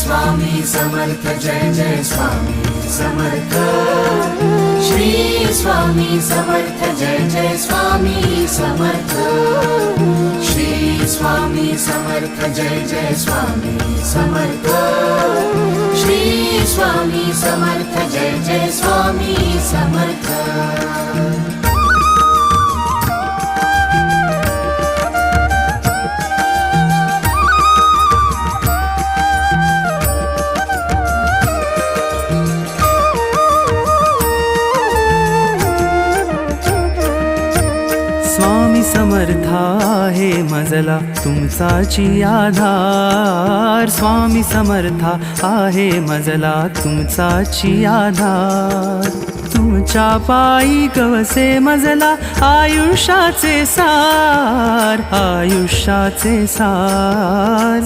स्वामी समर्थ जय जय स्वामी समर्थ श्री स्वामी समर्थ जय जय स्वामी समर्थ श्री स्वामी समर्थ जय जय स्वामी समर्थ श्री स्वामी समर्थ जय जय स्वामी समर्थ। स्वामी समर्था आहे मजला तुमचाची आधार, स्वामी समर्था आहे मजला तुमचाची आधार। तुमच्या पायी गवसे मजला आयुष्याचे सार, आयुष्याचे सार।